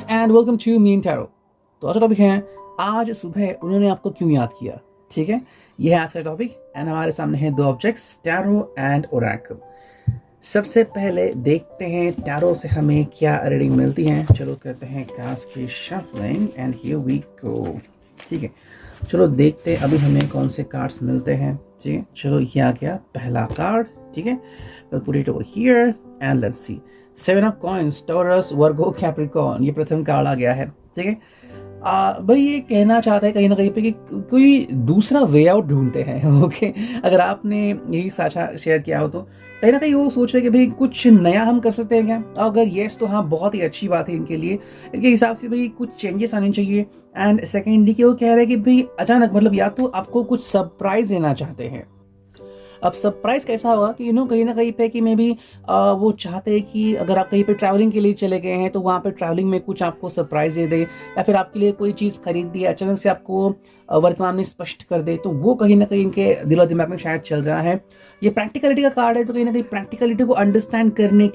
And welcome to mean tarot. तो आज topic है आज सुबह उन्होंने आपको क्यों याद किया। ठीक है, यह है आज का टॉपिक एंड हमारे सामने है दो ऑब्जेक्ट्स, टैरो एंड ओरेकल। सबसे पहले देखते हैं टैरो से हमें क्या रीडिंग मिलती है। चलो करते हैं कार्ड्स की shuffling and here we go. ठीक है, चलो देखते हैं अभी हमें कौन से कार्ड्स मिलते हैं। ठीक है, चलो ये आ गया पहला कार्ड। ठीक है, put it over here and let's see. 7 of coins, taurus, Virgo, Capricorn, ये प्रथम कार्ड आ गया है। ठीक है, भाई ये कहना चाहता है कहीं ना कहीं पे कि कोई दूसरा वे आउट ढूंढते हैं। ओके, अगर आपने यही साझा शेयर किया हो तो कहीं ना कहीं वो सोच रहे कि भाई कुछ नया हम कर सकते हैं क्या। अगर येस तो हाँ, बहुत ही अच्छी बात है इनके लिए। इनके हिसाब से भाई कुछ चेंजेस आने चाहिए। एंड सेकेंडली कि वो कह रहे हैं कि भाई अचानक मतलब या तो आपको कुछ सरप्राइज देना चाहते हैं। अब सरप्राइज कैसा होगा कि कहीं ना कहीं पे कि मे भी वो चाहते हैं कि अगर आप कहीं पे ट्रैवलिंग के लिए चले गए हैं तो वहाँ पे ट्रैवलिंग में कुछ आपको सरप्राइज दे दे, या फिर आपके लिए कोई चीज़ खरीद दी अचानक से आपको वर्तमान में स्पष्ट कर दे, तो वो कहीं ना कहीं इनके दिलो दिमाग में शायद चल रहा है। ये प्रैक्टिकलिटी का कार्ड है, तो कहीं ना कहीं प्रैक्टिकलिटी को अंडरस्टैंड करने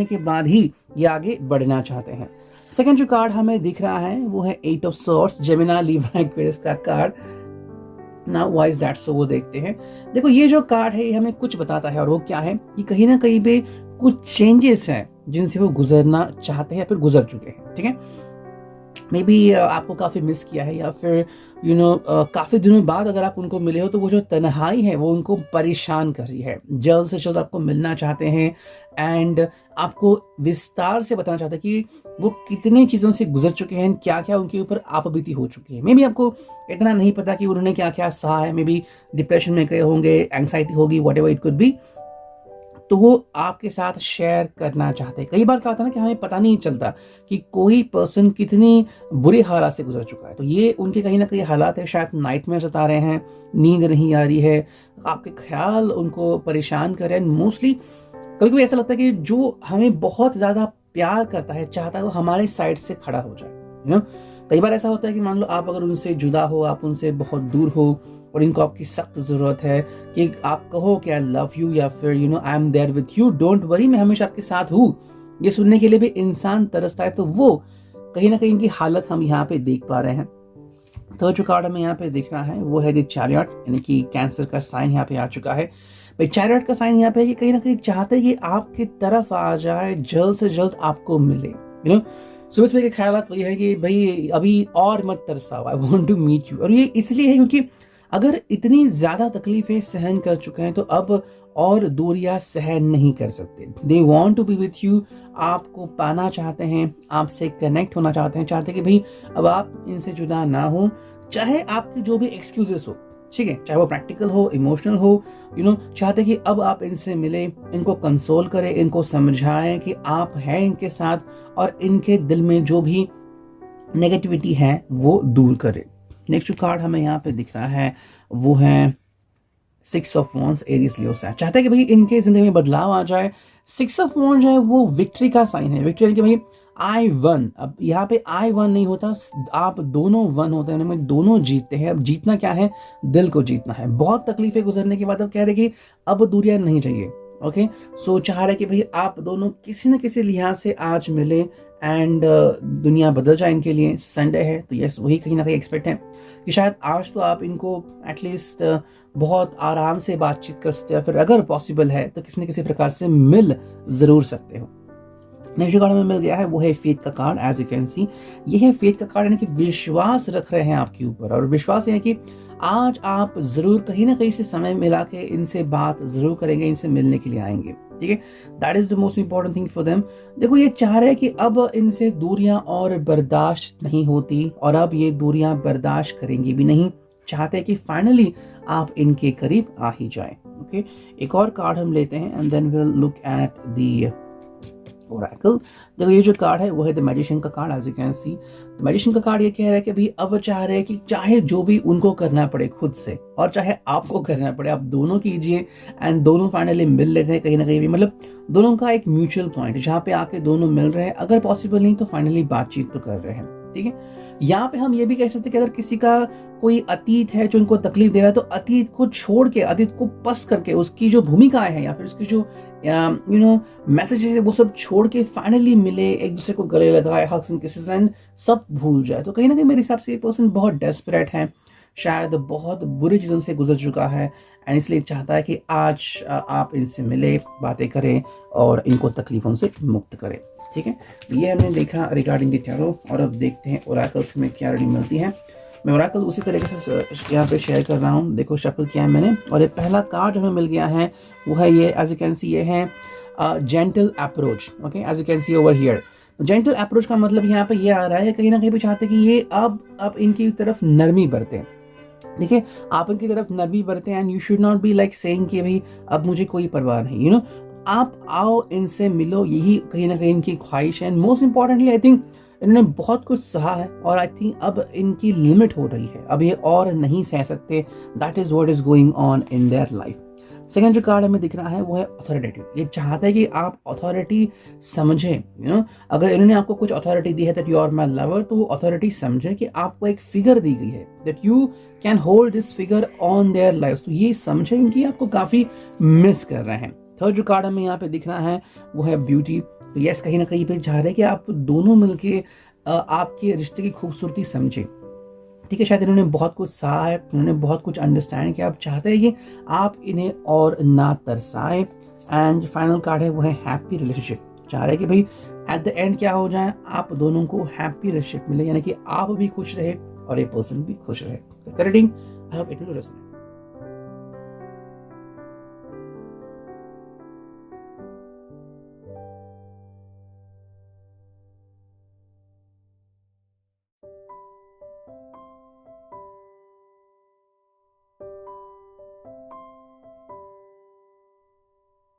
के बाद ही ये आगे बढ़ना चाहते हैं। सेकेंड जो कार्ड हमें दिख रहा है वो है 8 of swords, Gemini, Libra, Aquarius का card. Now why is that so, वो देखते हैं। देखो ये जो कार्ड है ये हमें कुछ बताता है, और वो क्या है कि कहीं ना कहीं पे कुछ चेंजेस हैं जिनसे वो गुजरना चाहते हैं या फिर गुजर चुके हैं। ठीक है, मे बी आपको काफ़ी मिस किया है, या फिर काफ़ी दिनों बाद अगर आप उनको मिले हो तो वो जो तन्हाई है वो उनको परेशान कर रही है। जल्द से जल्द आपको मिलना चाहते हैं एंड आपको विस्तार से बताना चाहते हैं कि वो कितनी चीज़ों से गुजर चुके हैं, क्या क्या उनके ऊपर आप बीती हो चुकी है। मे बी आपको इतना नहीं पता कि उन्होंने क्या क्या सहा है। मे बी डिप्रेशन में गए होंगे, एंग्जाइटी होगी, what ever it could be, तो वो आपके साथ शेयर करना चाहते हैं। कई बार क्या होता है ना कि हमें पता नहीं चलता कि कोई पर्सन कितनी बुरे हालात से गुजर चुका है। तो ये उनके कहीं ना कहीं हालात है, शायद नाइटमेयर सता रहे हैं, नींद नहीं आ रही है, आपके ख्याल उनको परेशान कर रहे हैं। मोस्टली कभी कभी ऐसा लगता है कि जो हमें बहुत ज़्यादा प्यार करता है, चाहता है वो हमारे साइड से खड़ा हो जाए। कई बार ऐसा होता है कि मान लो आप अगर उनसे जुदा हो, आप उनसे बहुत दूर हो और इनको आपकी सख्त ज़रूरत है कि आप कहो कि आई लव यू, या फिर I am there with you, don't worry, मैं हमेशा आपके साथ हूँ। ये सुनने के लिए भी इंसान तरसता है। तो वो कहीं ना कहीं इनकी हालत हम यहाँ पे देख पा रहे हैं। तो जो कार्ड हमें यहाँ पे दिख रहा है वो है द चैरियट, यानी कि कैंसर का साइन यहाँ पे आ चुका है। भाई चैरियट का साइन यहाँ पे है कि कहीं ना कहीं चाहते हैं कि आपकी तरफ आ जाए, जल्द से जल्द आपको मिले। सुबह सुबह के ख्यालात वही है कि भाई अभी और मत तरसाओ, I want to meet you. और ये इसलिए है क्योंकि अगर इतनी ज्यादा तकलीफें सहन कर चुके हैं तो अब और दूरियां सहन नहीं कर सकते। They want to be with you, आपको पाना चाहते हैं, आपसे कनेक्ट होना चाहते हैं, चाहते हैं कि भाई अब आप इनसे जुदा ना हो, चाहे आपकी जो भी एक्सक्यूजेस हो। ठीक है, चाहे वो प्रैक्टिकल हो, इमोशनल हो, चाहते हैं कि अब आप इनसे मिले, इनको कंसोल करें, इनको समझाएं कि आप हैं इनके साथ, और इनके दिल में जो भी नेगेटिविटी है वो दूर करें। नेक्स्ट जो कार्ड हमें यहाँ पे दिख रहा है वो है 6 of wands, Aries, Leo sign. चाहते हैं कि भाई इनके जिंदगी में बदलाव आ जाए। 6 ऑफ वॉन्ड जो है वो विक्ट्री का साइन है। विक्ट्री यानी कि भाई आई वन। अब यहाँ पे आई वन नहीं होता, आप दोनों वन होते हैं, उनमें दोनों जीतते हैं। अब जीतना क्या है, दिल को जीतना है। बहुत तकलीफें गुजरने के बाद अब कह रहे कि अब दूरियां नहीं चाहिए। ओके, सो चाह रहे कि भाई आप दोनों किसी न किसी लिहाज से आज मिले एंड दुनिया बदल जाए इनके लिए। संडे है तो यस, वही कहीं ना कहीं एक्सपेक्ट है कि शायद आज तो आप इनको एटलीस्ट बहुत आराम से बातचीत कर सकते हो, या फिर अगर पॉसिबल है तो किसी न किसी प्रकार से मिल जरूर सकते हो। नेक्स्ट कार्ड में मिल गया है वो है फेथ का card. As you can see, ये है फेथ का कार्ड, यानी कि विश्वास रख रहे हैं आपके ऊपर, और विश्वास है कि आज आप जरूर कहीं ना कहीं से समय मिला के इनसे बात जरूर करेंगे, इनसे मिलने के लिए आएंगे। ठीक है, that is the most important thing for them. देखो ये चाह रहे हैं कि अब इनसे दूरियां और बर्दाश्त नहीं होती, और अब ये दूरियां बर्दाश्त करेंगे भी नहीं। चाहते हैं कि फाइनली आप इनके करीब आ ही जाए। ओके, एक और कार्ड हम लेते हैं and then will look at the oracle. देखो ये जो कार्ड है वो है द मैजिशियन का card. As you can see, magician का कार्ड ये कह रहा है कि भाई अब चाह रहे हैं कि चाहे जो भी उनको करना पड़े खुद से, और चाहे आपको करना पड़े, आप दोनों कीजिए एंड दोनों फाइनली मिल लेते हैं कहीं ना कहीं भी। मतलब दोनों का एक म्यूचुअल पॉइंट जहाँ पे आके दोनों मिल रहे हैं। अगर पॉसिबल नहीं तो फाइनली बातचीत तो कर रहे हैं। ठीक है, यहाँ पे हम ये भी कह सकते हैं कि अगर किसी का कोई अतीत है जो इनको तकलीफ दे रहा है, तो अतीत को छोड़ के, अतीत को पस करके उसकी जो भूमिकाएं हैं या फिर उसकी जो यू नो मैसेजेस वो सब छोड़ के फाइनली मिले, एक दूसरे को गले लगाए, हग्स एंड किसेस एंड सब भूल जाए। तो कहीं ना कहीं मेरे हिसाब से ये पर्सन बहुत डेस्परेट है, शायद बहुत बुरी चीज़ों से गुजर चुका है एंड इसलिए चाहता है कि आज आप इनसे मिले, बातें करें और इनको तकलीफों से मुक्त करें। ठीक है, ये हमने देखा रिगार्डिंग द टैरो। और अब देखते हैं ओरेकल्स में क्या रीडिंग मिलती है। मैं ओरेकल उसी तरीके से यहाँ पे शेयर कर रहा हूँ। देखो शफल किया है मैंने और ये पहला कार्ड हमें मिल गया है वो है ये, एज यू कैन सी, ये है gentle approach. Okay, as you can see over here, gentle approach का मतलब यहाँ पे ये आ रहा है कहीं ना कहीं भी चाहते कि ये अब इनकी तरफ नरमी बरते। देखिए, आप इनकी तरफ नरमी बरते and you should not be like saying कि भाई अब मुझे कोई परवाह नहीं, यू नो, आप आओ, इनसे मिलो, यही कहीं ना कहीं इनकी ख्वाहिश है। And most importantly I think इन्होंने बहुत कुछ सहा है और आई थिंक अब इनकी लिमिट हो रही है, अब ये और नहीं सह सकते। That is what is going on in their life. Second जो कार्ड हमें दिख रहा है वो है अथॉरिटेटिव। ये चाहता है कि आप अथॉरिटी समझें, यू नो, अगर इन्होंने आपको कुछ अथॉरिटी दी है that you are my lover, तो वो अथॉरिटी समझे कि आपको एक फिगर दी गई है that you can hold this figure on their life. तो ये समझे क्योंकि आपको काफी मिस कर रहे हैं। थर्ड जो कार्ड हमें यहाँ पे दिख रहा है वो है ब्यूटी। तो यस, कहीं ना कहीं पे चाह रहे हैं कि आप दोनों मिलके आपके रिश्ते की खूबसूरती समझे। ठीक है, शायद इन्होंने बहुत कुछ सहा है, इन्होंने बहुत कुछ अंडरस्टैंड किया, आप चाहते हैं कि आप इन्हें और ना तरसाए। एंड फाइनल कार्ड है वो है हैप्पी रिलेशनशिप। चाह रहे हैं कि भाई एट द एंड क्या हो जाए, आप दोनों को हैप्पी रिलेशनशिप मिले, यानी कि आप भी खुश रहे और ये पर्सन भी खुश रहे। Reading I hope it will resonate.